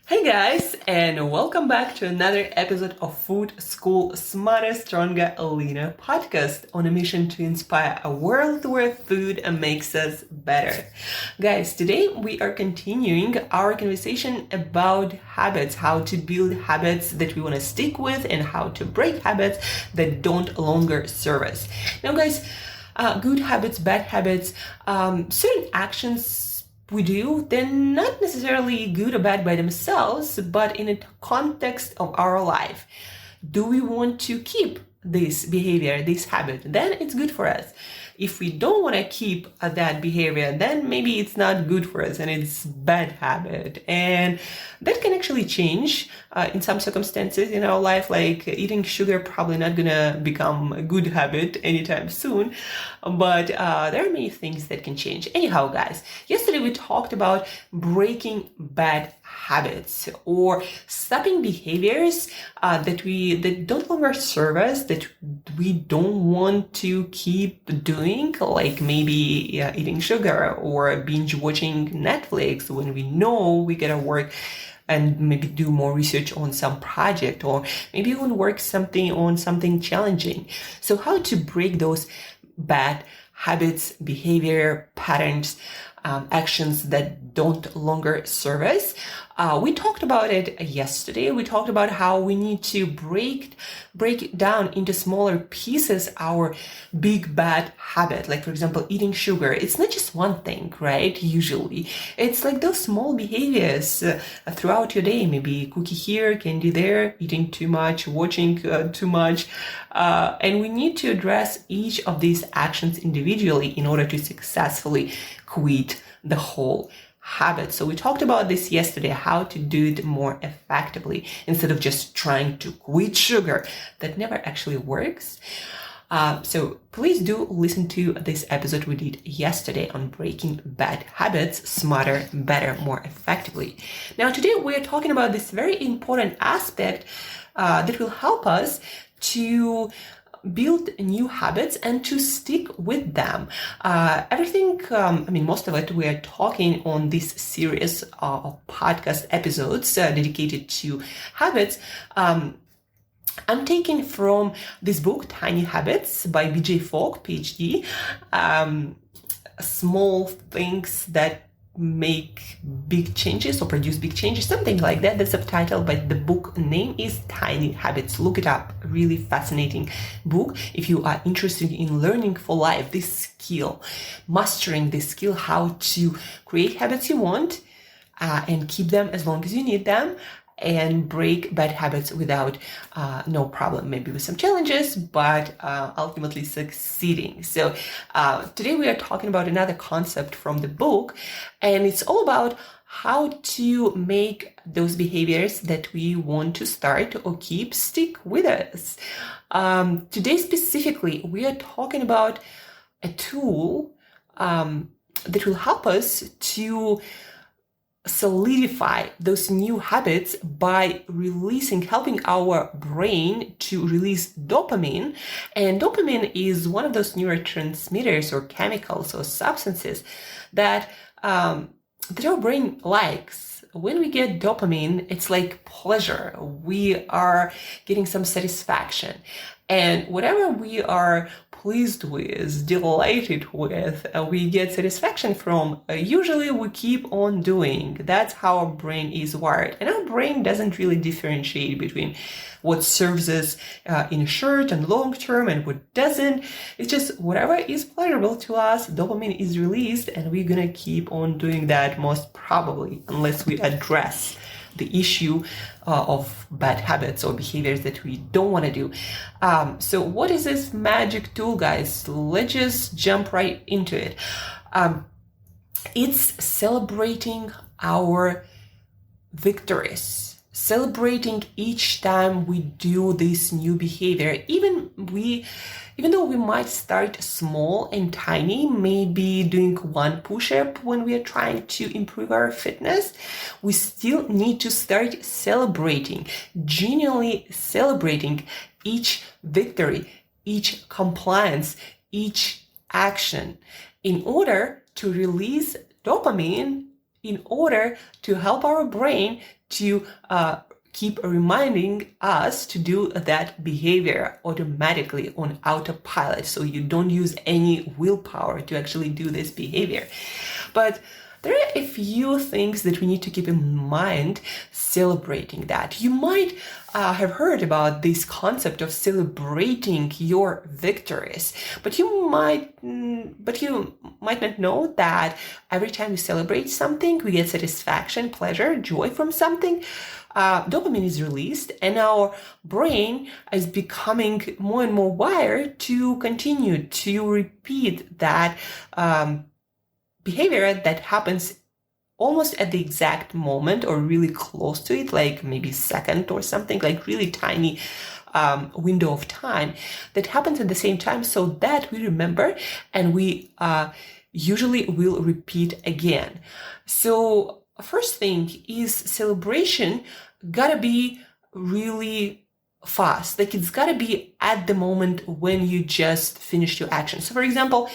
Hey guys, and welcome back to another episode of Food School Smarter, Stronger, Leaner podcast on a mission to inspire a world where food makes us better. Guys, today we are continuing our conversation about habits, how to build habits that we want to stick with and how to break habits that don't longer serve us. Now guys, good habits, bad habits, certain actions we do, they're not necessarily good or bad by themselves, but in a context of our life. Do we want to keep this behavior, this habit? Then it's good for us. If we don't want to keep that behavior, then maybe it's not good for us and it's bad habit. And that can actually change in some circumstances in our life, like eating sugar probably not gonna become a good habit anytime soon. But there are many things that can change. Anyhow, guys, yesterday we talked about breaking bad habits or stopping behaviors that don't longer serve us, that we don't want to keep doing, like maybe eating sugar or binge watching Netflix when we know we gotta work and maybe do more research on some project, or maybe even work on something challenging. So how to break those bad habits, behavior, patterns, actions that don't longer serve us. We talked about it yesterday. We talked about how we need to break down into smaller pieces our big bad habit. Like, for example, eating sugar. It's not just one thing, right? Usually it's like those small behaviors throughout your day. Maybe cookie here, candy there, eating too much, watching too much. And we need to address each of these actions individually in order to successfully quit the whole habit. So we talked about this yesterday, how to do it more effectively instead of just trying to quit sugar. That never actually works. So please do listen to this episode we did yesterday on breaking bad habits smarter, better, more effectively. Now today we are talking about this very important aspect that will help us to build new habits and to stick with them. Most of it we are talking on this series of podcast episodes dedicated to habits. I'm taking from this book, Tiny Habits by BJ Fogg, PhD. Small things that make big changes or produce big changes, something like that. The subtitle, but the book name is Tiny Habits. Look it up. Really fascinating book. If you are interested in learning for life, this skill, mastering this skill, how to create habits you want and keep them as long as you need them, and break bad habits without no problem, maybe with some challenges, but ultimately succeeding. So today we are talking about another concept from the book, and it's all about how to make those behaviors that we want to start or keep stick with us. Today specifically, we are talking about a tool that will help us to solidify those new habits by helping our brain to release dopamine. And dopamine is one of those neurotransmitters or chemicals or substances that our brain likes. When we get dopamine, it's like pleasure. We are getting some satisfaction. And whatever we are pleased with, delighted with, we get satisfaction from, usually we keep on doing. That's how our brain is wired. And our brain doesn't really differentiate between what serves us in short and long term and what doesn't. It's just whatever is pleasurable to us, dopamine is released, and we're gonna keep on doing that most probably, unless we address the issue of bad habits or behaviors that we don't want to do. So what is this magic tool, guys? Let's just jump right into it. It's celebrating our victories, celebrating each time we do this new behavior. Even though we might start small and tiny, maybe doing one push-up when we are trying to improve our fitness, we still need to start celebrating, genuinely celebrating each victory, each compliance, each action in order to release dopamine in order to help our brain to keep reminding us to do that behavior automatically on autopilot, so you don't use any willpower to actually do this behavior. But there are a few things that we need to keep in mind celebrating that. You might have heard about this concept of celebrating your victories, but you might not know that every time we celebrate something, we get satisfaction, pleasure, joy from something. Dopamine is released, and our brain is becoming more and more wired to continue to repeat that behavior that happens almost at the exact moment or really close to it, like maybe second or something, like really tiny window of time that happens at the same time, so that we remember and we usually will repeat again. So first thing is celebration gotta be really fast. Like it's gotta be at the moment when you just finished your action. So for example,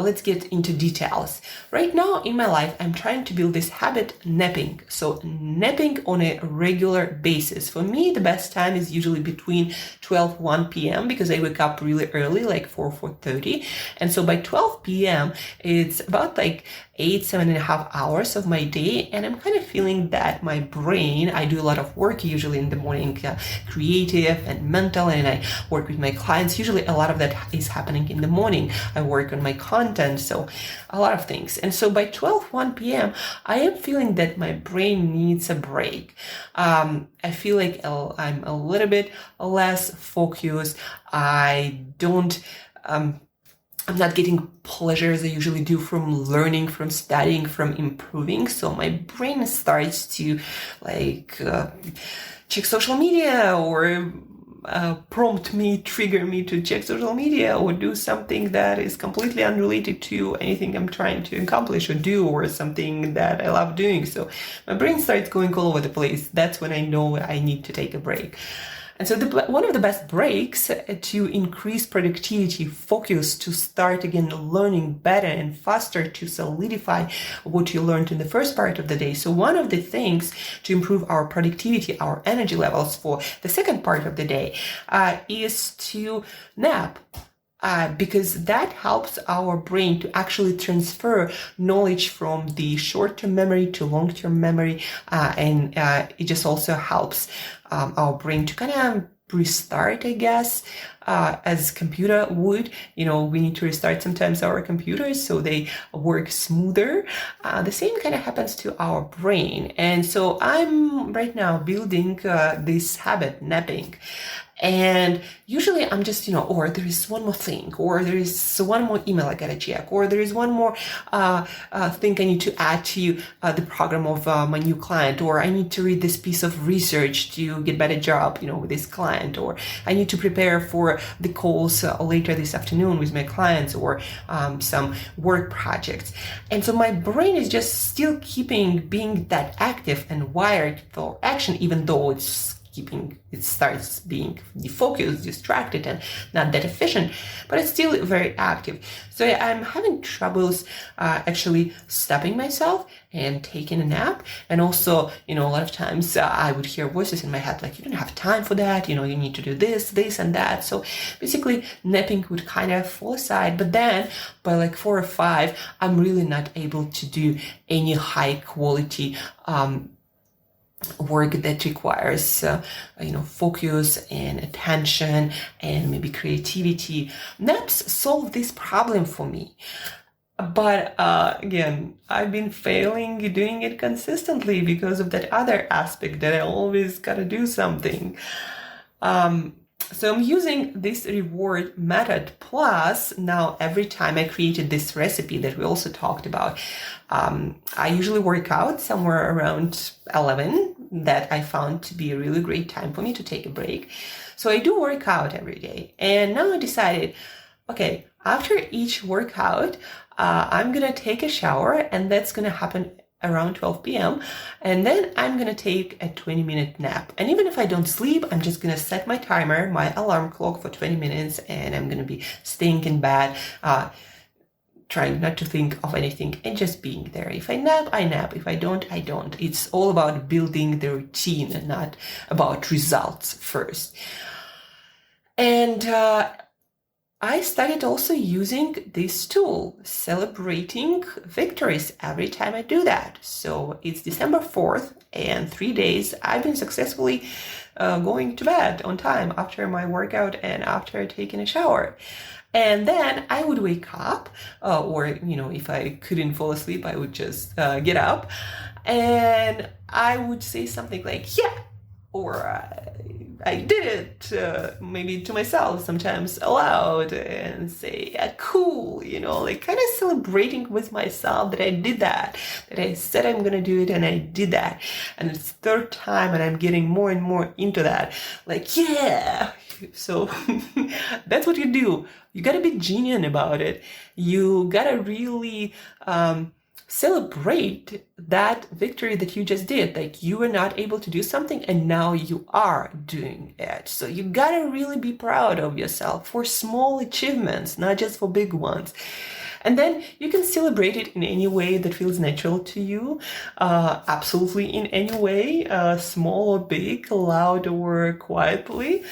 let's get into details. Right now in my life, I'm trying to build this habit, napping. So napping on a regular basis. For me, the best time is usually between 12, 1 p.m. because I wake up really early, like 4:30. And so by 12 p.m., it's about like 7.5 hours of my day. And I'm kind of feeling that my brain, I do a lot of work usually in the morning, creative and mental, and I work with my clients. Usually a lot of that is happening in the morning. I work on my content, so a lot of things. And so by 1 p.m., I am feeling that my brain needs a break. I feel like I'm a little bit less focused. I'm not getting pleasure as I usually do from learning, from studying, from improving. So my brain starts to check social media or trigger me to check social media or do something that is completely unrelated to anything I'm trying to accomplish or do, or something that I love doing. So my brain starts going all over the place. That's when I know I need to take a break. And so one of the best breaks to increase productivity, focus, to start again learning better and faster, to solidify what you learned in the first part of the day. So one of the things to improve our productivity, our energy levels for the second part of the day is to nap. Because that helps our brain to actually transfer knowledge from the short-term memory to long-term memory, and it just also helps our brain to kind of restart, I guess, as computer would. We need to restart sometimes our computers so they work smoother. The same kind of happens to our brain. And so I'm right now building this habit, napping. And usually I'm just, or there is one more thing, or there is one more email I gotta check, or there is one more thing I need to add to the program of my new client, or I need to read this piece of research to get better job, with this client, or I need to prepare for the calls later this afternoon with my clients, or some work projects. And so my brain is just still being that active and wired for action, even though it starts being defocused, distracted, and not that efficient, but it's still very active. So I'm having troubles actually stopping myself and taking a nap. And also, a lot of times I would hear voices in my head like, you don't have time for that, you need to do this and that. So basically napping would kind of fall aside. But then by like 4 or 5, I'm really not able to do any high quality work that requires focus and attention and maybe creativity. Naps solve this problem for me, but again, I've been failing doing it consistently because of that other aspect that I always gotta do something. So I'm using this reward method. Plus, now every time I created this recipe that we also talked about, I usually work out somewhere around 11. That I found to be a really great time for me to take a break. So I do work out every day. And now I decided, okay, after each workout, I'm going to take a shower, and that's going to happen around 12 p.m. And then I'm going to take a 20-minute nap. And even if I don't sleep, I'm just going to set my timer, my alarm clock for 20 minutes, and I'm going to be staying in bed trying not to think of anything and just being there. If I nap, I nap. If I don't, I don't. It's all about building the routine and not about results first. And I started also using this tool, celebrating victories every time I do that. So it's December 4th, and 3 days I've been successfully going to bed on time after my workout and after taking a shower. And then I would wake up, or, if I couldn't fall asleep, I would just get up and I would say something like, yeah, or I did it, maybe to myself, sometimes aloud, and say, yeah, cool, like kind of celebrating with myself that I did that I said I'm going to do it and I did that. And it's third time and I'm getting more and more into that. Like, yeah. So that's what you do. You got to be genuine about it. You got to really celebrate that victory that you just did. Like, you were not able to do something and now you are doing it. So you gotta really be proud of yourself for small achievements, not just for big ones. And then you can celebrate it in any way that feels natural to you. Absolutely in any way, small or big, loud or quietly.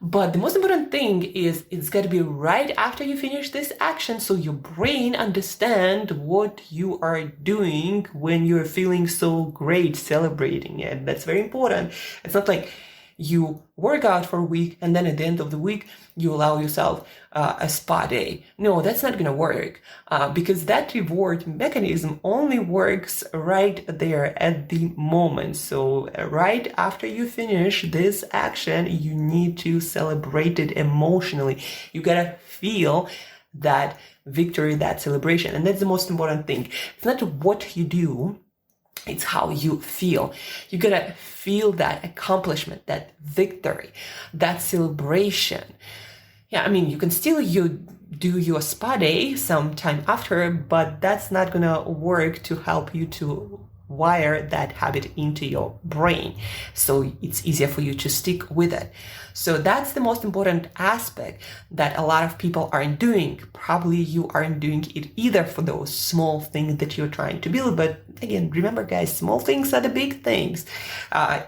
But the most important thing is it's got to be right after you finish this action, so your brain understands what you are doing when you're feeling so great celebrating it. That's very important. It's not like you work out for a week and then at the end of the week you allow yourself a spa day. No, that's not going to work because that reward mechanism only works right there at the moment. So right after you finish this action, you need to celebrate it emotionally. You got to feel that victory, that celebration. And that's the most important thing. It's not what you do, it's how you feel. You gotta feel that accomplishment, that victory, that celebration. Yeah, I mean, you can still do your spa day sometime after, but that's not gonna work to help you to wire that habit into your brain. So it's easier for you to stick with it. So that's the most important aspect that a lot of people aren't doing. Probably you aren't doing it either for those small things that you're trying to build. But again, remember guys, small things are the big things.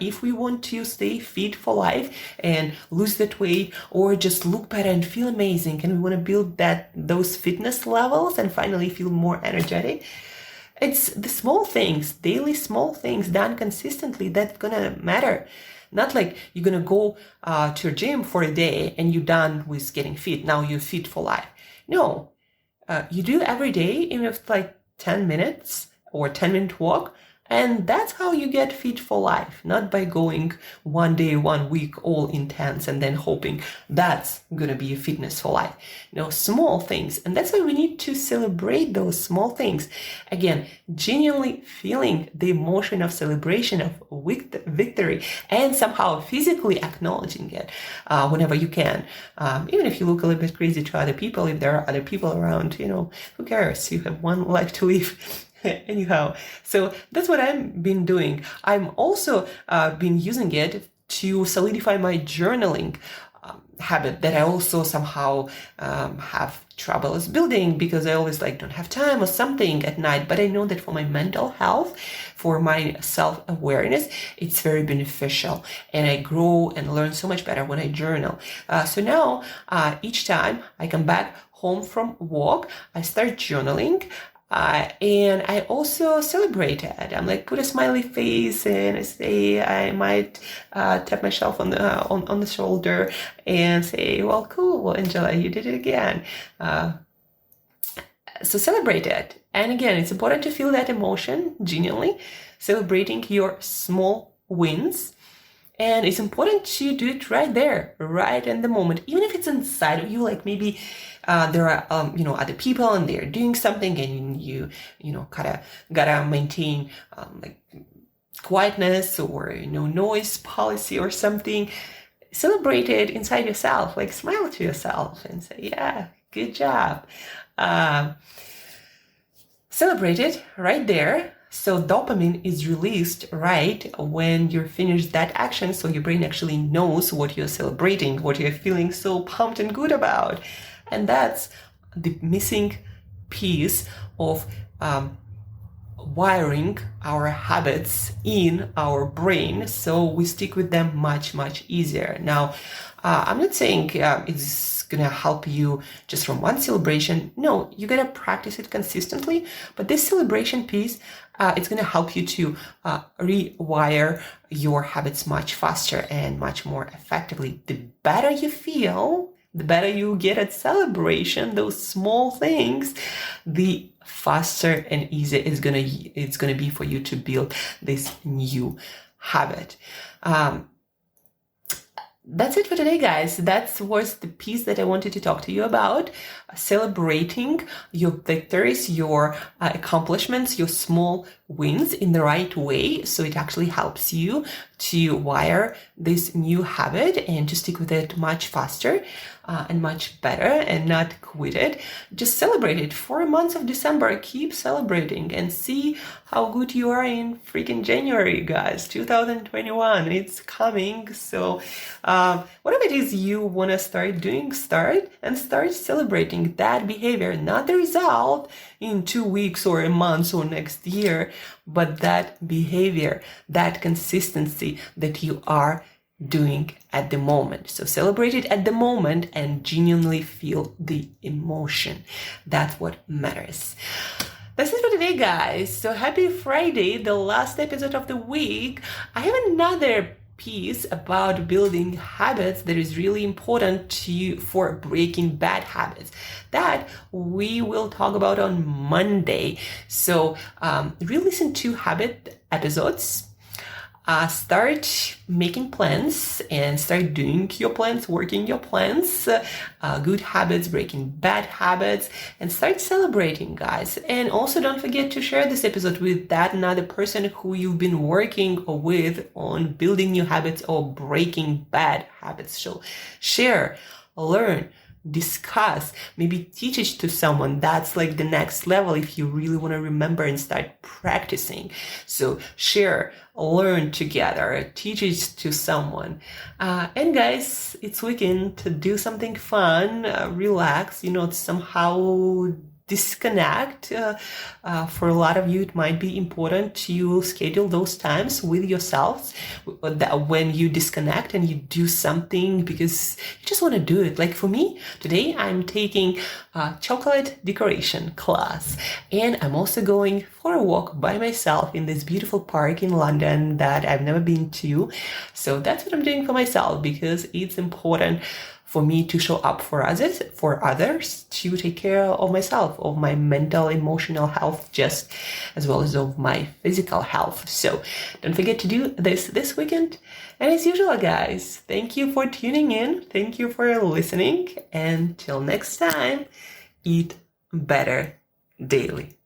If we want to stay fit for life and lose that weight or just look better and feel amazing, and we want to build those fitness levels and finally feel more energetic, it's the small things, daily small things done consistently that's gonna matter. Not like you're gonna go to your gym for a day and you're done with getting fit. Now you're fit for life. No, you do every day, even if it's like 10 minutes or 10-minute walk. And that's how you get fit for life, not by going one day, 1 week, all intense and then hoping that's gonna be a fitness for life. Small things. And that's why we need to celebrate those small things. Again, genuinely feeling the emotion of celebration, of victory, and somehow physically acknowledging it whenever you can. Even if you look a little bit crazy to other people, if there are other people around, who cares? You have one life to live. Anyhow, so that's what I've been doing. I'm also been using it to solidify my journaling habit that I also somehow have trouble building because I always don't have time or something at night. But I know that for my mental health, for my self-awareness, it's very beneficial. And I grow and learn so much better when I journal. So now each time I come back home from work, I start journaling. And I also celebrate it. I'm like, put a smiley face and I say, I might tap myself on the shoulder and say, well, cool, Angela, you did it again. So celebrate it. And again, it's important to feel that emotion genuinely, celebrating your small wins. And it's important to do it right there, right in the moment, even if it's inside of you, like maybe there are, other people and they're doing something and you gotta maintain quietness or, noise policy or something. Celebrate it inside yourself, smile to yourself and say, yeah, good job. Celebrate it right there. So dopamine is released right when you finish that action. So your brain actually knows what you're celebrating, what you're feeling so pumped and good about. And that's the missing piece of wiring our habits in our brain, so we stick with them much easier. Now, I'm not saying it's gonna help you just from one celebration. No, you gotta practice it consistently, but this celebration piece, it's gonna help you to rewire your habits much faster and much more effectively. The better you feel, the better you get at celebration, those small things, the faster and easier it's gonna be for you to build this new habit. That's it for today, guys. That was the piece that I wanted to talk to you about. Celebrating your victories, your accomplishments, your small wins in the right way. So it actually helps you to wire this new habit and to stick with it much faster and much better, and not quit it. Just celebrate it. 4 months of December, keep celebrating and see how good you are in freaking January, guys. 2021, it's coming. So whatever it is you want to start doing, start celebrating that behavior, not the result in 2 weeks or a month or next year, but that behavior, that consistency that you are doing at the moment. So celebrate it at the moment and genuinely feel the emotion. That's what matters. That's it for today, guys. So happy Friday, the last episode of the week. I have another piece about building habits that is really important to you for breaking bad habits that we will talk about on Monday. So re-listen to habit episodes. Start making plans and start doing your plans, working your plans, good habits, breaking bad habits, and start celebrating, guys. And also don't forget to share this episode with that another person who you've been working with on building new habits or breaking bad habits. So share, learn, discuss, maybe teach it to someone. That's like the next level if you really want to remember and start practicing. So share, learn together, teach it to someone. And guys, it's weekend to do something fun, relax, somehow disconnect. For a lot of you, it might be important to schedule those times with yourselves that when you disconnect and you do something because you just want to do it. Like for me, today I'm taking a chocolate decoration class, and I'm also going for a walk by myself in this beautiful park in London that I've never been to. So that's what I'm doing for myself because it's important for me to show up for others, to take care of myself, of my mental, emotional health, just as well as of my physical health. So don't forget to do this weekend. And as usual, guys, thank you for tuning in. Thank you for listening. And till next time, eat better daily.